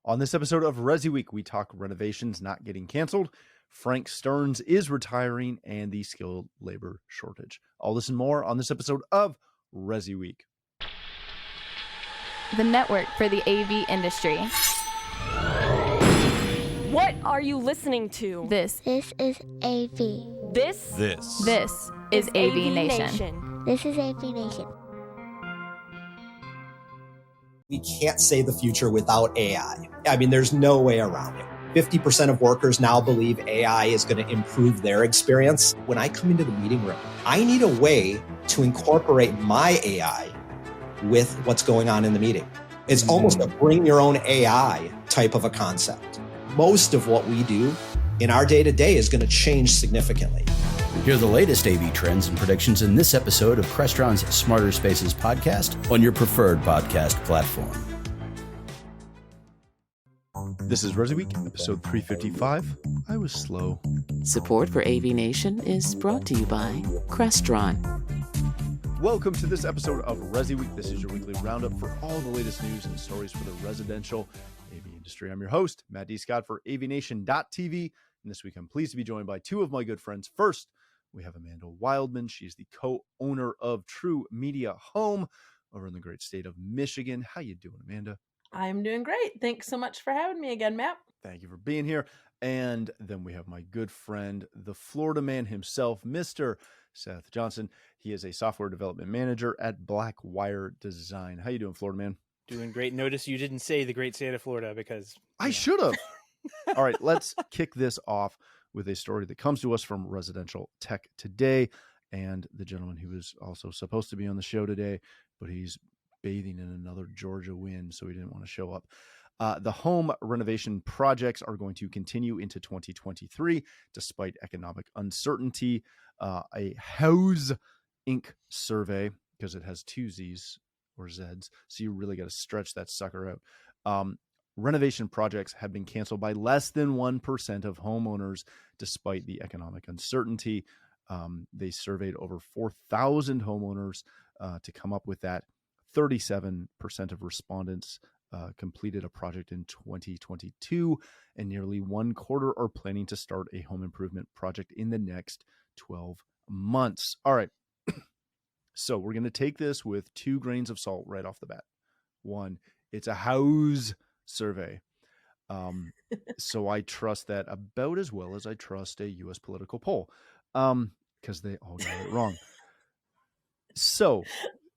On this episode of ResiWeek, we talk renovations not getting canceled, Frank Stearns is retiring, and the skilled labor shortage. All this and more on this episode of ResiWeek. The network for the AV industry. What are you listening to? This is AV. This is AVNation. This is AVNation. We can't say the future without AI. I mean, there's no way around it. 50% of workers now believe AI is going to improve their experience. When I come into the meeting room, I need a way to incorporate my AI with what's going on in the meeting. It's almost a bring your own AI type of a concept. Most of what we do in our day-to-day is going to change significantly. Hear the latest AV trends and predictions in this episode of Crestron's Smarter Spaces podcast on your preferred podcast platform. This is ResiWeek, episode 355. I was slow. Support for AVNation is brought to you by Crestron. Welcome to this episode of ResiWeek. This is your weekly roundup for all the latest news and stories for the residential AV industry. I'm your host, Matt D. Scott for AVNation.tv. And this week, I'm pleased to be joined by two of my good friends. First, we have Amanda Wildman. She's the co-owner of TruMedia Home over in the great state of Michigan. How you doing, Amanda? I'm doing great. Thanks so much for having me again, Matt. Thank you for being here. And then we have my good friend, the Florida man himself, Mr. Seth Johnson. He is a software development manager at BlackWire Design. How you doing, Florida man? Doing great. Notice you didn't say the great state of Florida because I should have. All right, let's kick this off with a story that comes to us from Residential Tech Today. And the gentleman who was also supposed to be on the show today, but he's bathing in another Georgia wind, so he didn't want to show up. The home renovation projects are going to continue into 2023, despite economic uncertainty. A House Inc. survey, because it has two Z's or Z's, so you really got to stretch that sucker out. Renovation projects have been canceled by less than 1% of homeowners, despite the economic uncertainty. They surveyed over 4,000 homeowners to come up with that. 37% of respondents completed a project in 2022, and nearly one quarter are planning to start a home improvement project in the next 12 months. All right. So we're going to take this with 2 grains of salt right off the bat. One, it's a house survey. So I trust that about as well as I trust a U.S. political poll, because they all got it wrong. So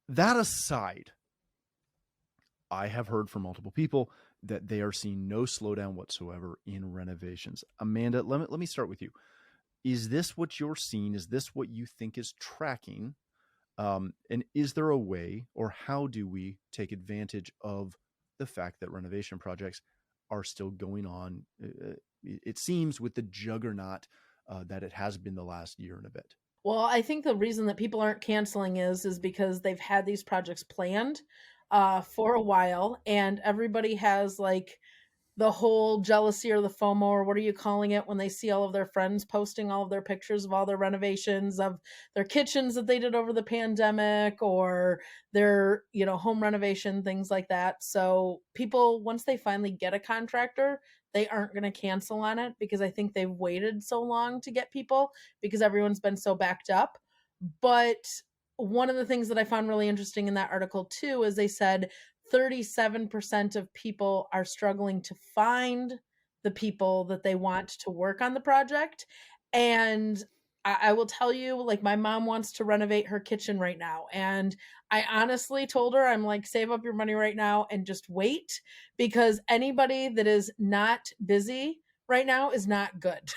that aside, I have heard from multiple people that they are seeing no slowdown whatsoever in renovations. Amanda, let me start with you. Is this what you're seeing? Is this what you think is tracking? And is there a way, or how do we take advantage of the fact that renovation projects are still going on? It seems with the juggernaut that it has been the last year and a bit. Well, I think the reason that people aren't canceling is because they've had these projects planned for a while, and everybody has like the whole jealousy or the FOMO, or what are you calling it, when they see all of their friends posting all of their pictures of all their renovations of their kitchens that they did over the pandemic, or their, home renovation, things like that. So people, once they finally get a contractor, they aren't going to cancel on it, because I think they've waited so long to get people because everyone's been so backed up. But one of the things that I found really interesting in that article too is they said 37% of people are struggling to find the people that they want to work on the project. And I will tell you, like, my mom wants to renovate her kitchen right now. And I honestly told her, I'm like, save up your money right now and just wait, because anybody that is not busy right now is not good.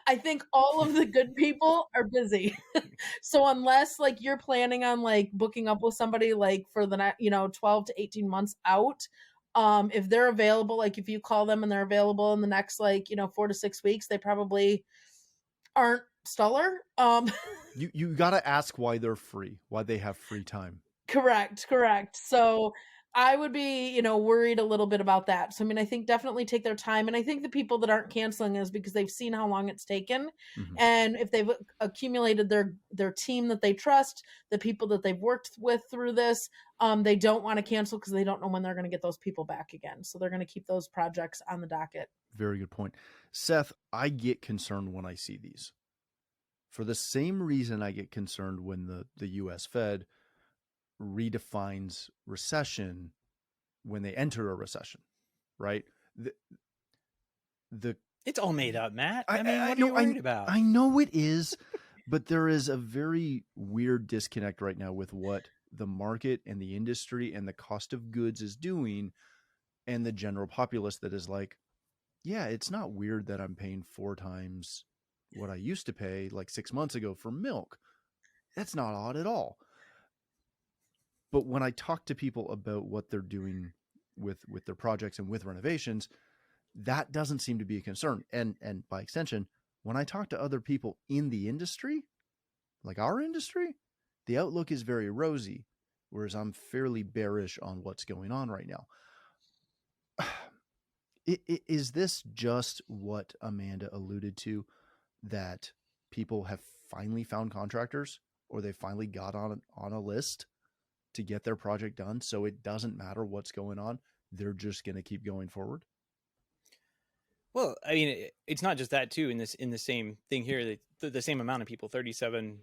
I think all of the good people are busy. So unless like you're planning on like booking up with somebody like for the 12 to 18 months out, if they're available, like if you call them and they're available in the next 4 to 6 weeks, they probably aren't stellar. You got to ask why they're free, why they have free time. Correct. So I would be, worried a little bit about that. So, I mean, I think definitely take their time. And I think the people that aren't canceling is because they've seen how long it's taken. Mhm. And if they've accumulated their team that they trust, the people that they've worked with through this, they don't want to cancel because they don't know when they're going to get those people back again. So they're going to keep those projects on the docket. Very good point. Seth, I get concerned when I see these. For the same reason I get concerned when the U.S. Fed redefines recession when they enter a recession, right? It's all made up, Matt. I mean, what are you worried about? I know it is, but there is a very weird disconnect right now with what the market and the industry and the cost of goods is doing and the general populace that is like, yeah, it's not weird that I'm paying 4 times what I used to pay like 6 months ago for milk. That's not odd at all. But when I talk to people about what they're doing with their projects and with renovations, that doesn't seem to be a concern. And by extension, when I talk to other people in the industry, like our industry, the outlook is very rosy, whereas I'm fairly bearish on what's going on right now. Is this just what Amanda alluded to, that people have finally found contractors, or they finally got on a list to get their project done, so it doesn't matter what's going on, they're just going to keep going forward? Well, I mean, it's not just that too. In the same thing here, the same amount of people, 37%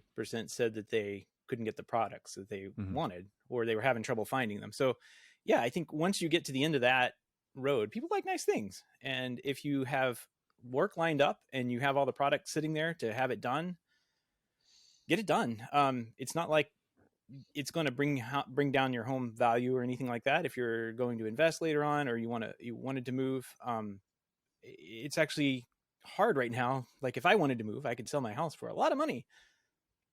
said that they couldn't get the products that they wanted, or they were having trouble finding them. So yeah, I think once you get to the end of that road, people like nice things. And if you have work lined up and you have all the products sitting there to have it done, get it done. It's not like it's going to bring down your home value or anything like that. If you're going to invest later on, or you wanted to move, it's actually hard right now. Like if I wanted to move, I could sell my house for a lot of money,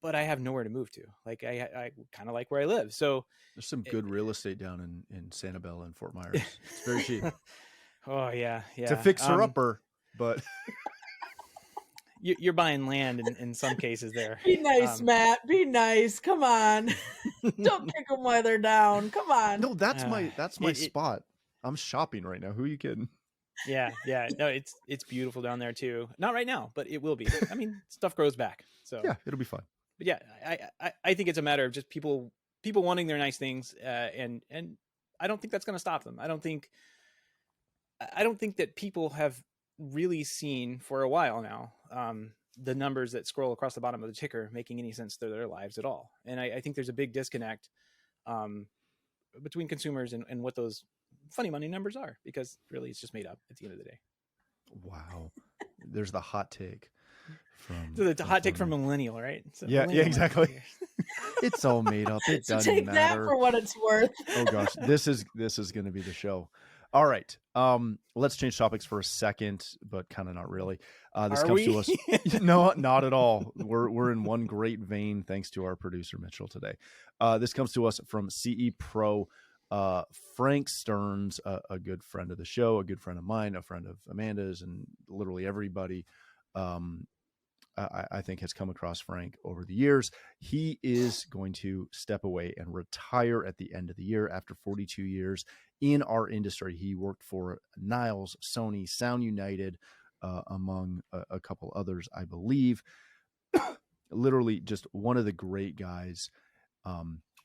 but I have nowhere to move to. Like I kind of like where I live. So there's some good real estate down in Sanibel and Fort Myers. It's very cheap. Oh yeah. To fix her upper, but you're buying land in some cases there. Be nice, Matt. Be nice. Come on. Don't kick them while they're down. Come on. No, that's my spot. I'm shopping right now. Who are you kidding? Yeah. No, it's beautiful down there too. Not right now, but it will be. I mean, stuff grows back. So yeah, it'll be fun. But yeah, I think it's a matter of just people wanting their nice things, and I don't think that's going to stop them. I don't think that people have really seen for a while now the numbers that scroll across the bottom of the ticker making any sense to their lives at all. And I think there's a big disconnect between consumers and what those funny money numbers are, because really it's just made up at the end of the day. Wow. There's the hot take from hot take from millennial, right? So yeah, exactly. It's all made up. It doesn't take matter. That for what it's worth. Oh gosh, this is going to be the show. All right, let's change topics for a second, but kind of not really. This comes to us. No, not at all. We're in one great vein thanks to our producer Mitchell today. This comes to us from CE Pro. Frank Stearns, a good friend of the show, a good friend of mine, a friend of Amanda's, and literally everybody, I think has come across Frank over the years. He is going to step away and retire at the end of the year after 42 years in our industry. He worked for Niles, Sony, Sound United, among a couple others, I believe. Literally just one of the great guys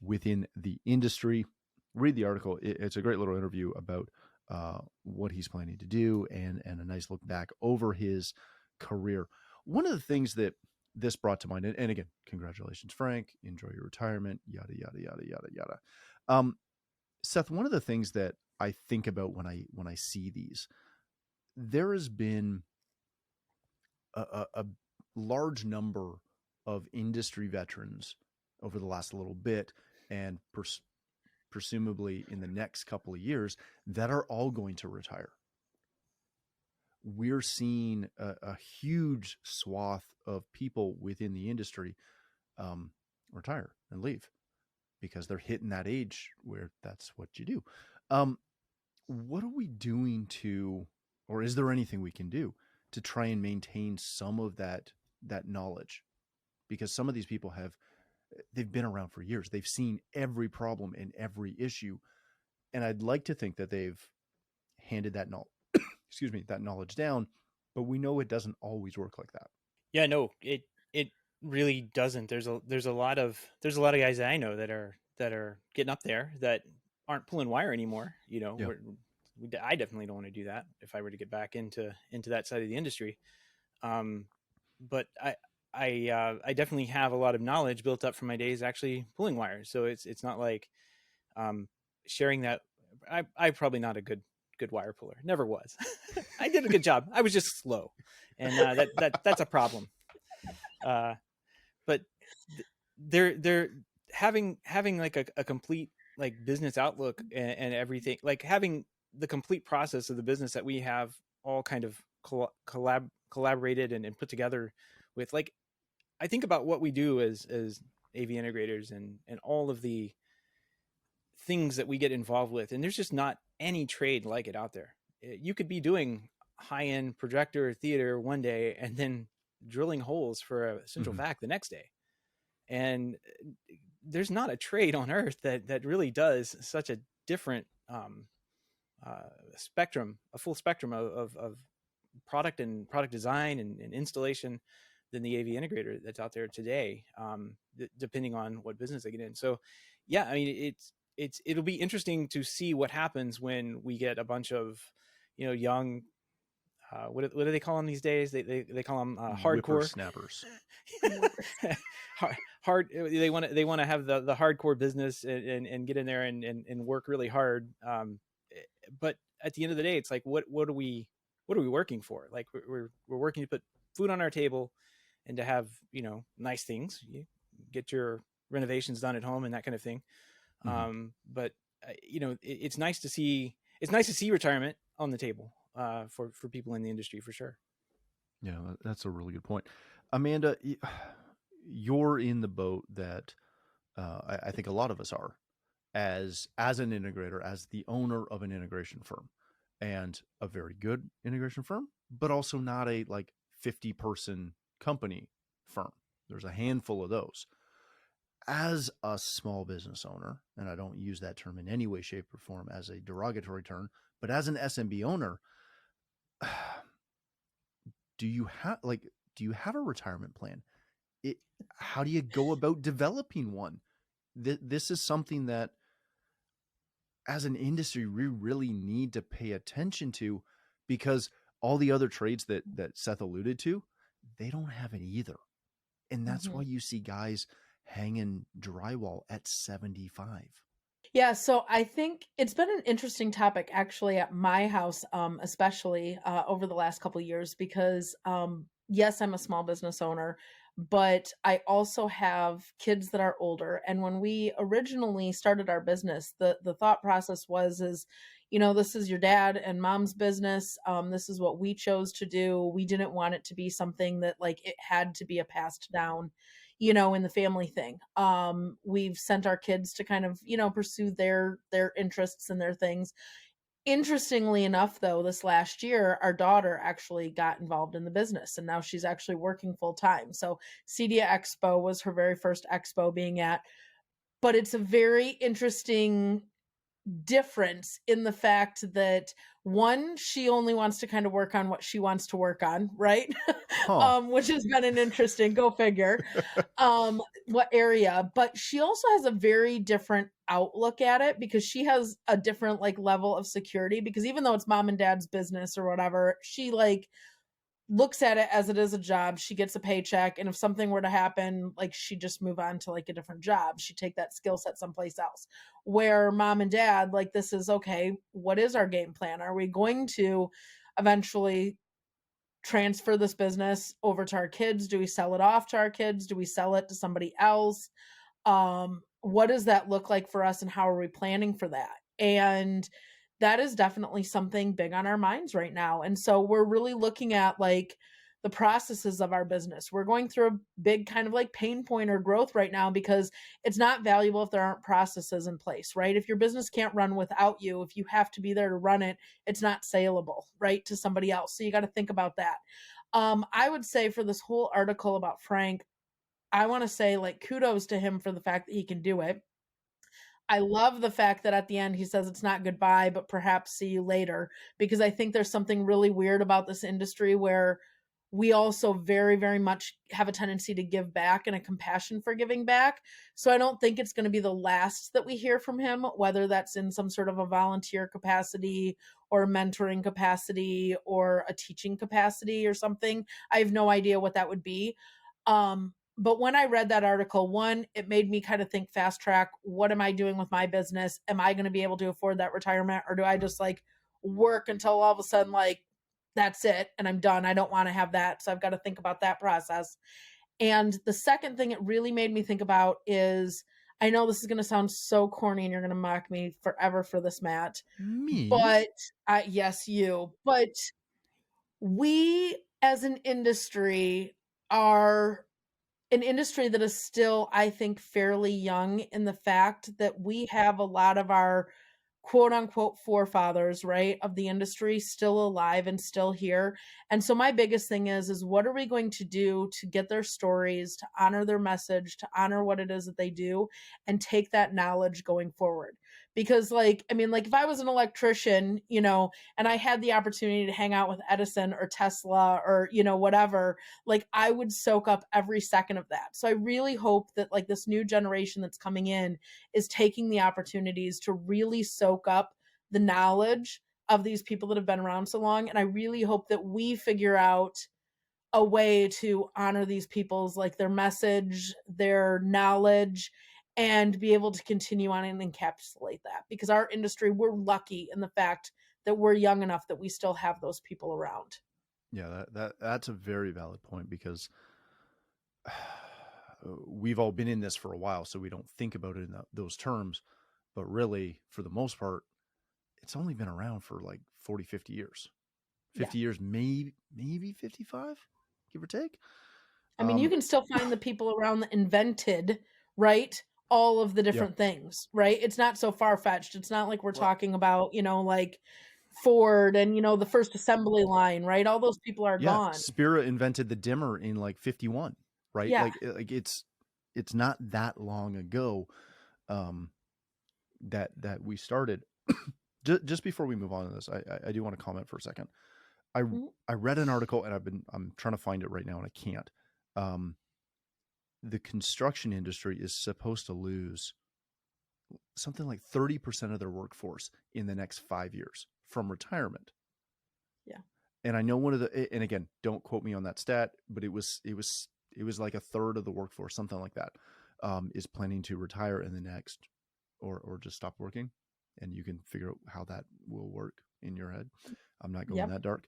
within the industry. Read the article. It's a great little interview about what he's planning to do and a nice look back over his career. One of the things that this brought to mind, and again, congratulations, Frank, enjoy your retirement, yada, yada, yada, yada, yada. Seth, one of the things that I think about when I see these, there has been a large number of industry veterans over the last little bit, and presumably in the next couple of years, that are all going to retire. We're seeing a huge swath of people within the industry retire and leave because they're hitting that age where that's what you do. What are we doing or is there anything we can do to try and maintain some of that knowledge? Because some of these people they've been around for years. They've seen every problem and every issue. And I'd like to think that they've handed that that knowledge down, but we know it doesn't always work like that. Yeah, no, it really doesn't. There's a lot of guys that I know that are getting up there that aren't pulling wire anymore. You know, I definitely don't want to do that if I were to get back into that side of the industry. But I definitely have a lot of knowledge built up from my days actually pulling wires. So it's not like sharing that. I'm probably not a good wire puller. Never was. I did a good job. I was just slow, and that's a problem. But they're having like a complete like business outlook and everything, like having the complete process of the business that we have all kind of collaborated and put together with. Like, I think about what we do as AV integrators and all of the things that we get involved with, and there's just not any trade like it out there. You could be doing high-end projector theater one day and then drilling holes for a central vac the next day, and there's not a trade on earth that really does such a different spectrum, a full spectrum of product and product design and installation than the AV integrator that's out there today, depending on what business they get in. So yeah, I mean, it'll be interesting to see what happens when we get a bunch of, you know, young, what do they call them these days? They call them hardcore snappers. hard. They want to have the hardcore business and get in there and work really hard. But at the end of the day, it's like, what are we working for? Like, we're working to put food on our table and to have, you know, nice things. You get your renovations done at home and that kind of thing. But you know, it's nice to see retirement on the table for people in the industry, for sure. Yeah, that's a really good point. Amanda, you're in the boat that I think a lot of us are as an integrator, as the owner of an integration firm, and a very good integration firm, but also not a like 50-person company firm. There's a handful of those. As a small business owner, and I don't use that term in any way, shape, or form as a derogatory term, but as an SMB owner, do you have a retirement plan? How do you go about developing one? This is something that, as an industry, we really need to pay attention to, because all the other trades that Seth alluded to, they don't have it either. And that's why you see guys hanging drywall at 75. Yeah, so I think it's been an interesting topic actually at my house, especially over the last couple of years, because yes, I'm a small business owner, but I also have kids that are older. And when we originally started our business, the thought process is, you know, this is your dad and mom's business. This is what we chose to do. We didn't want it to be something that like it had to be a passed down, you know, in the family thing. We've sent our kids to kind of, you know, pursue their interests and their things. Interestingly enough, though, this last year, our daughter actually got involved in the business, and now she's actually working full time. So CEDIA Expo was her very first expo being at, but it's a very interesting difference in the fact that, one, she only wants to kind of work on what she wants to work on, right? Which has been an interesting, go figure, what area. But she also has a very different outlook at it, because she has a different like level of security, because even though it's mom and dad's business or whatever, she like looks at it as it is a job. She gets a paycheck, and if something were to happen, like, she just move on to like a different job. She take that skill set someplace else. Where mom and dad, like, this is okay, what is our game plan? Are we going to eventually transfer this business over to our kids? Do we sell it off to our kids? Do we sell it to somebody else? What does that look like for us, and how are we planning for that? And that is definitely something big on our minds right now. And so we're really looking at like the processes of our business. We're going through a big kind of like pain point or growth right now, because it's not valuable if there aren't processes in place, right? If your business can't run without you, if you have to be there to run it, it's not saleable, right, to somebody else. So you got to think about that. I would say for this whole article about Frank, I want to say like kudos to him for the fact that he can do it. I love the fact that at the end he says it's not goodbye, but perhaps see you later, because I think there's something really weird about this industry where we also very, very much have a tendency to give back and a compassion for giving back. So I don't think it's going to be the last that we hear from him, whether that's in some sort of a volunteer capacity or mentoring capacity or a teaching capacity or something. I have no idea what that would be. But when I read that article, one, it made me kind of think fast track. What am I doing with my business? Am I going to be able to afford that retirement? Or do I just like work until all of a sudden, like, that's it and I'm done? I don't want to have that. So I've got to think about that process. And the second thing it really made me think about is, I know this is going to sound so corny and you're going to mock me forever for this, Matt. Me? But yes, you. But we as an industry are an industry that is still, I think, fairly young in the fact that we have a lot of our quote unquote forefathers, right, of the industry still alive and still here. And so my biggest thing is what are we going to do to get their stories, to honor their message, to honor what it is that they do, and take that knowledge going forward? Because like, I mean, like if I was an electrician, you know, and I had the opportunity to hang out with Edison or Tesla or, you know, whatever, like I would soak up every second of that. So I really hope that like this new generation that's coming in is taking the opportunities to really soak up the knowledge of these people that have been around so long. And I really hope that we figure out a way to honor these people's, like their message, their knowledge, and be able to continue on and encapsulate that. Because our industry, we're lucky in the fact that we're young enough that we still have those people around. Yeah, that's a very valid point, because we've all been in this for a while, so we don't think about it in those terms. But really, for the most part, it's only been around for like 40, 50 years. 50 years, maybe 55, give or take. I mean, you can still find the people around that invented, right, all of the different things, right? It's not so far-fetched. It's not like we're talking about, you know, like Ford and, you know, the first assembly line, right? All those people are gone. Spira invented the dimmer in like 51, right? Yeah. Like it's not that long ago that we started. Just before we move on to this, I do want to comment for a second. I read an article and I'm trying to find it right now and I can't. The construction industry is supposed to lose something like 30% of their workforce in the next 5 years from retirement. Yeah. And I know and again, don't quote me on that stat, but it was like a third of the workforce, something like that, is planning to retire in the next, or just stop working. And you can figure out how that will work in your head. I'm not going that dark.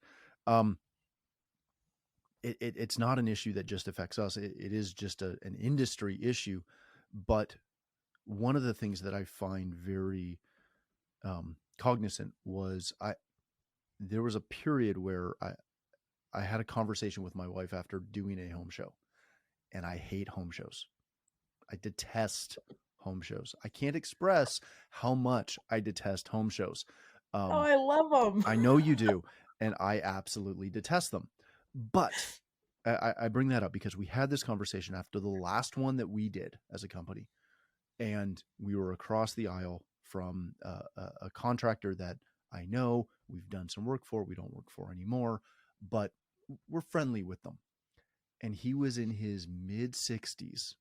It's not an issue that just affects us. It is just an industry issue. But one of the things that I find very cognizant was there was a period where I had a conversation with my wife after doing a home show, and I hate home shows. I detest home shows. I can't express how much I detest home shows. I love them. I know you do, and I absolutely detest them. But I bring that up because we had this conversation after the last one that we did as a company, and we were across the aisle from a contractor that I know we've done some work for. We don't work for anymore, but we're friendly with them. And he was in his mid-60s,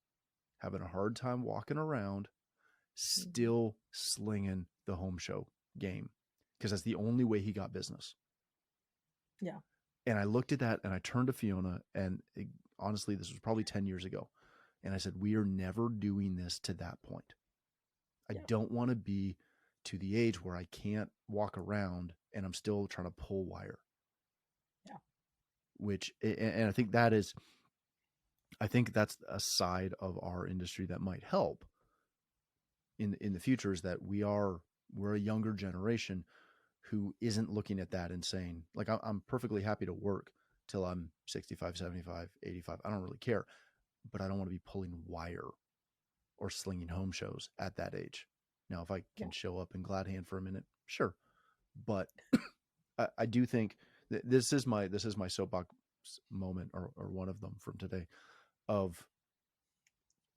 having a hard time walking around, still slinging the home show game, because that's the only way he got business. Yeah. And I looked at that and I turned to Fiona, and honestly, this was probably 10 years ago. And I said, we are never doing this to that point. I don't want to be to the age where I can't walk around and I'm still trying to pull wire. Yeah. And I think that's a side of our industry that might help in the future, is that we're a younger generation who isn't looking at that and saying, like, I'm perfectly happy to work till I'm 65, 75, 85. I don't really care, but I don't want to be pulling wire or slinging home shows at that age. Now, if I can show up in glad hand for a minute, sure. But I do think that this is my soapbox moment, or one of them from today, of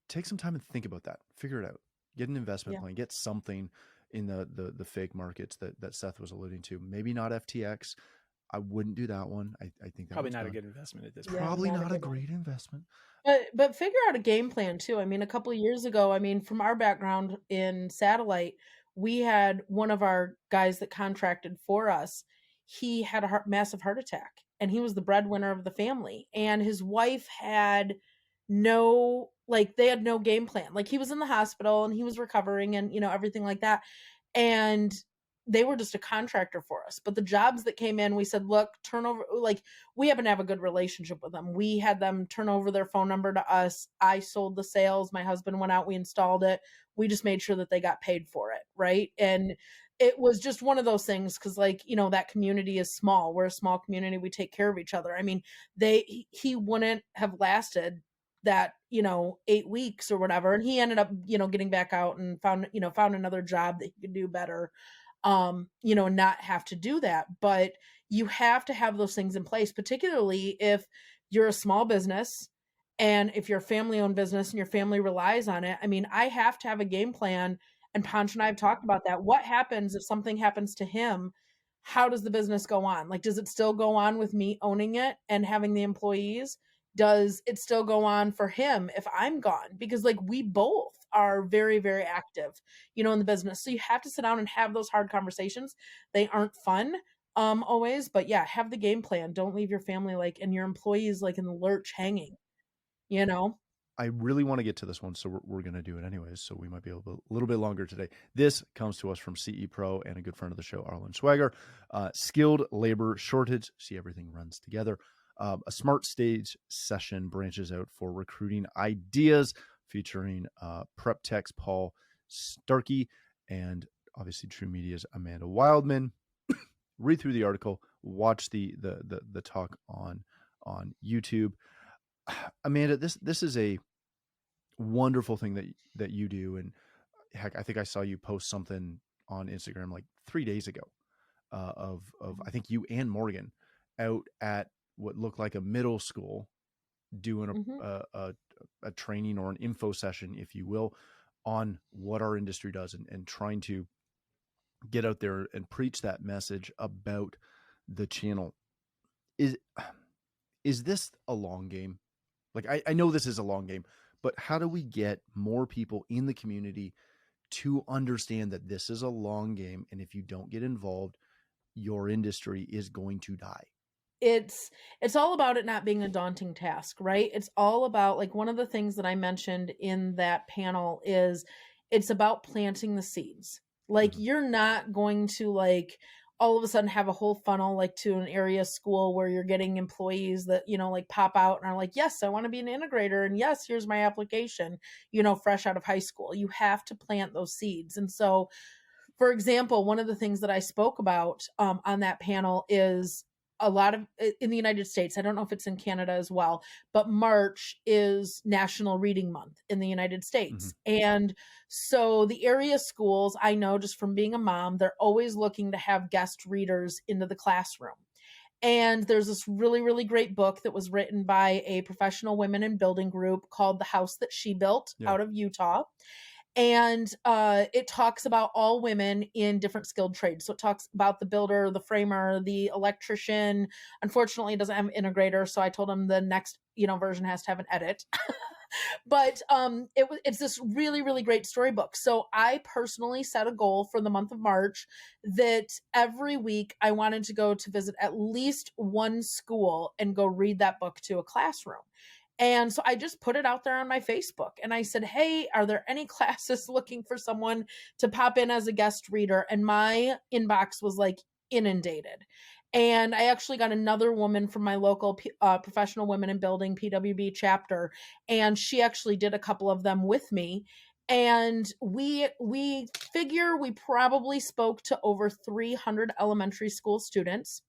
take some time and think about that, figure it out. Get an investment plan. Get something in the fake markets that Seth was alluding to. Maybe not FTX. I wouldn't do that one. I think that probably not gone. a good investment at this point. Probably not a great investment. But figure out a game plan too. I mean, a couple of years ago, I mean, from our background in satellite, we had one of our guys that contracted for us. He had a massive heart attack, and he was the breadwinner of the family. And his wife had they had no game plan. Like, he was in the hospital and he was recovering and, everything like that. And they were just a contractor for us. But the jobs that came in, we said, look, turn over, like, we happen to have a good relationship with them. We had them turn over their phone number to us. I sold the sales. My husband went out, we installed it. We just made sure that they got paid for it. Right. And it was just one of those things. Cause that community is small. We're a small community. We take care of each other. I mean, he wouldn't have lasted that 8 weeks or whatever, and he ended up getting back out and found another job that he could do better, not have to do that. But you have to have those things in place, particularly if you're a small business and if you're a family-owned business and your family relies on it. I mean, I have to have a game plan, and Pancho and I have talked about that. What happens if something happens to him? How does the business go on? Like, does it still go on with me owning it and having the employees? Does it still go on for him if I'm gone? Because we both are very, very active, in the business. So you have to sit down and have those hard conversations. They aren't fun always, but yeah, have the game plan. Don't leave your family and your employees in the lurch hanging, I really want to get to this one, so we're going to do it anyways. So we might be a little bit longer today. This comes to us from CE Pro and a good friend of the show, Arlen Swagger. Skilled labor shortage. See, everything runs together. A smart stage session branches out for recruiting ideas, featuring prep techs Paul Starkey and obviously TruMedia's Amanda Wildman. Read through the article, watch the talk on YouTube. Amanda, this is a wonderful thing that you do, and heck, I think I saw you post something on Instagram 3 days ago of I think you and Morgan out at what looked like a middle school doing a training or an info session, if you will, on what our industry does and trying to get out there and preach that message about the channel. Is this a long game? I know this is a long game, but how do we get more people in the community to understand that this is a long game, and if you don't get involved, your industry is going to die? It's all about it not being a daunting task, right? It's all about, one of the things that I mentioned in that panel is it's about planting the seeds. You're not going to all of a sudden have a whole funnel to an area school where you're getting employees that pop out and are like, yes, I want to be an integrator, and yes, here's my application, fresh out of high school. You have to plant those seeds. And so, for example, one of the things that I spoke about on that panel is a lot of in the United States, I don't know if it's in Canada as well, but March is National Reading Month in the United States. Mm-hmm. And so the area schools, I know just from being a mom, they're always looking to have guest readers into the classroom. And there's this really, really great book that was written by a professional women in building group called The House That She Built out of Utah. And it talks about all women in different skilled trades. So it talks about the builder, the framer, the electrician. Unfortunately, it doesn't have an integrator. So I told him the next, version has to have an edit. But it's this really, really great storybook. So I personally set a goal for the month of March that every week I wanted to go to visit at least one school and go read that book to a classroom. And so I just put it out there on my Facebook and I said, hey, are there any classes looking for someone to pop in as a guest reader? And my inbox was inundated. And I actually got another woman from my local Professional Women in Building PWB chapter. And she actually did a couple of them with me. And we figure we probably spoke to over 300 elementary school students.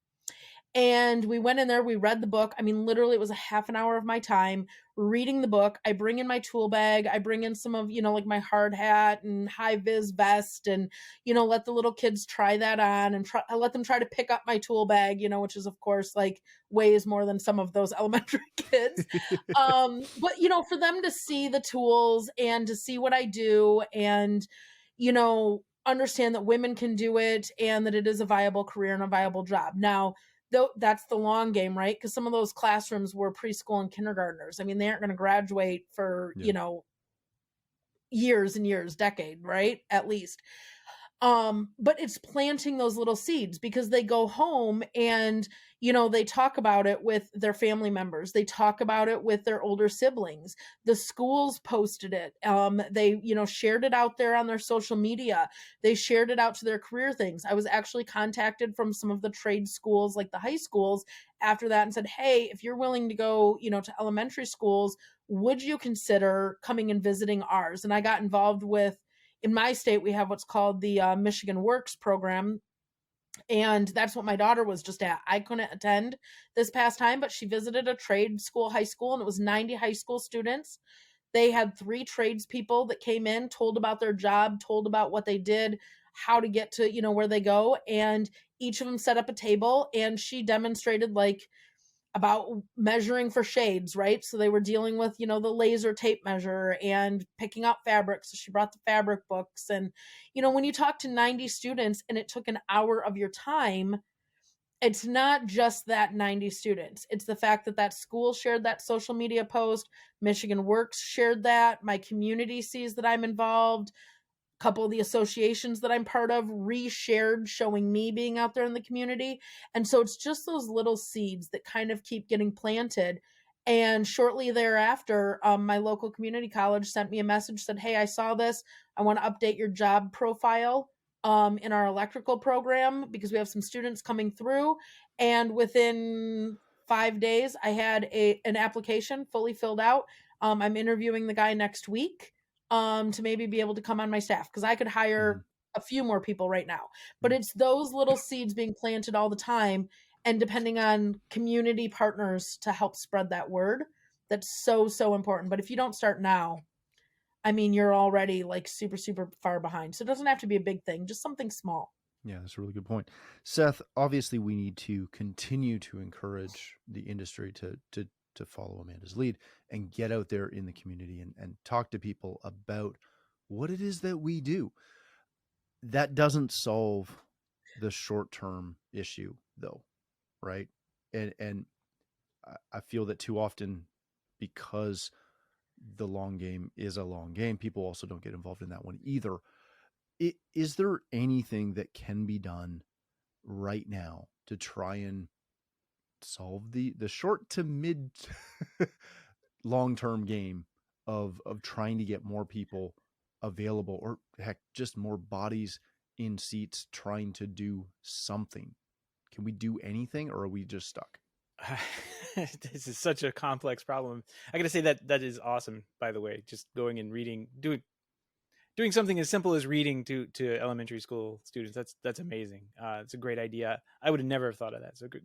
And we went in there, we read the book. I mean, literally it was a half an hour of my time reading the book. I bring in my tool bag. I bring in some of, like my hard hat and high vis vest, and, let the little kids try that on, and I let them try to pick up my tool bag, which is of course like weighs more than some of those elementary kids. But, for them to see the tools and to see what I do, and, understand that women can do it and that it is a viable career and a viable job. Now, though, that's the long game, right? Because some of those classrooms were preschool and kindergartners. I mean, they aren't going to graduate for, years and years, decade, right? At least. But it's planting those little seeds, because they go home and, they talk about it with their family members. They talk about it with their older siblings. The schools posted it. They, shared it out there on their social media. They shared it out to their career things. I was actually contacted from some of the trade schools, like the high schools, after that, and said, hey, if you're willing to go, to elementary schools, would you consider coming and visiting ours? And I got involved with, in my state, we have what's called the Michigan Works program. And that's what my daughter was just at. I couldn't attend this past time, but she visited a trade school, high school, and it was 90 high school students. They had 3 tradespeople that came in, told about their job, told about what they did, how to get to, where they go. And each of them set up a table, and she demonstrated about measuring for shades, right? So they were dealing with, the laser tape measure and picking up fabric. So she brought the fabric books. And, when you talk to 90 students and it took an hour of your time, it's not just that 90 students. It's the fact that that school shared that social media post. Michigan Works shared that. My community sees that I'm involved. Couple of the associations that I'm part of reshared, showing me being out there in the community. And so it's just those little seeds that kind of keep getting planted. And shortly thereafter, my local community college sent me a message, said, hey, I saw this. I want to update your job profile in our electrical program, because we have some students coming through. And within 5 days, I had an application fully filled out. I'm interviewing the guy next week to maybe be able to come on my staff, because I could hire a few more people right now. But it's those little seeds being planted all the time, and depending on community partners to help spread that word, that's so important. But if you don't start now, I mean, you're already super, super far behind. So it doesn't have to be a big thing, just something small. Yeah, that's a really good point. Seth, obviously we need to continue to encourage the industry to follow Amanda's lead and get out there in the community and talk to people about what it is that we do. That doesn't solve the short-term issue though, right? And I feel that too often, because the long game is a long game, people also don't get involved in that one either. Is there anything that can be done right now to try and solve the short to mid long-term game of trying to get more people available, or heck, just more bodies in seats trying to do something? Can we do anything, or are we just stuck? This is such a complex problem. I gotta say that is awesome, by the way, just going and reading, doing something as simple as reading to elementary school students. That's amazing. It's a great idea. I would have never thought of that. So good.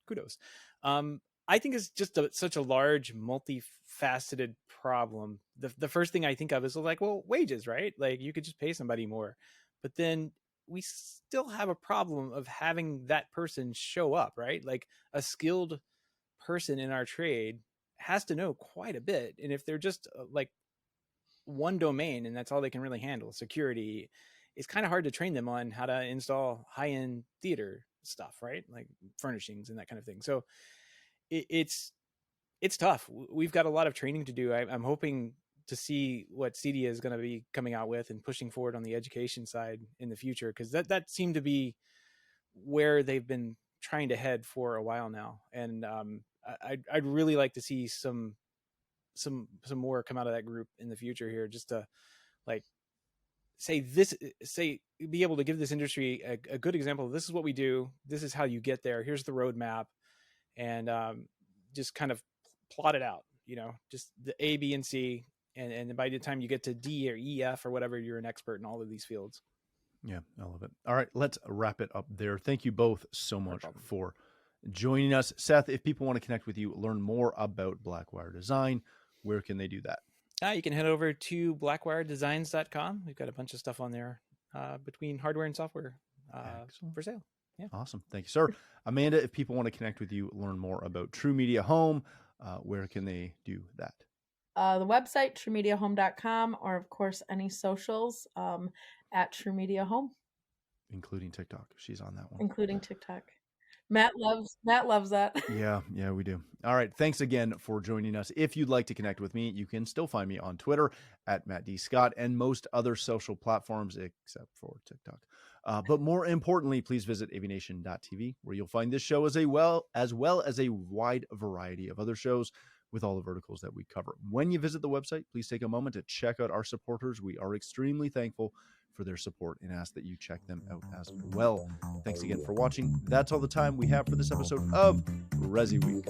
Kudos. I think it's just such a large, multifaceted problem. The first thing I think of is well, wages, right? You could just pay somebody more, but then we still have a problem of having that person show up, right? A skilled person in our trade has to know quite a bit. And if they're just one domain and that's all they can really handle, security, it's kind of hard to train them on how to install high-end theater stuff, right? Furnishings and that kind of thing. So it's tough. We've got a lot of training to do. I'm hoping to see what CEDIA is going to be coming out with and pushing forward on the education side in the future, because that seemed to be where they've been trying to head for a while now. And I'd really like to see some more come out of that group in the future here, just to be able to give this industry a good example of, this is what we do, this is how you get there, here's the roadmap, and just kind of plot it out, just the A, B, and C, and by the time you get to D or E, F, or whatever, you're an expert in all of these fields. Yeah, I love it. All right, let's wrap it up there. Thank you both so much for joining us. Seth, if people want to connect with you, learn more about BlackWire Design, where can they do that? You can head over to blackwiredesigns.com. We've got a bunch of stuff on there between hardware and software for sale. Yeah. Awesome. Thank you, sir. Amanda, if people want to connect with you, learn more about TruMedia Home, where can they do that? The website, TruMediaHome.com, or of course, any socials at TruMedia Home. Including TikTok. She's on that one. Including TikTok. Matt loves that. Yeah, we do. All right. Thanks again for joining us. If you'd like to connect with me, you can still find me on Twitter at Matt D. Scott and most other social platforms except for TikTok. But more importantly, please visit AVNation.tv, where you'll find this show as well as a wide variety of other shows with all the verticals that we cover. When you visit the website, please take a moment to check out our supporters. We are extremely thankful for their support and ask that you check them out as well. Thanks again for watching. That's all the time we have for this episode of ResiWeek.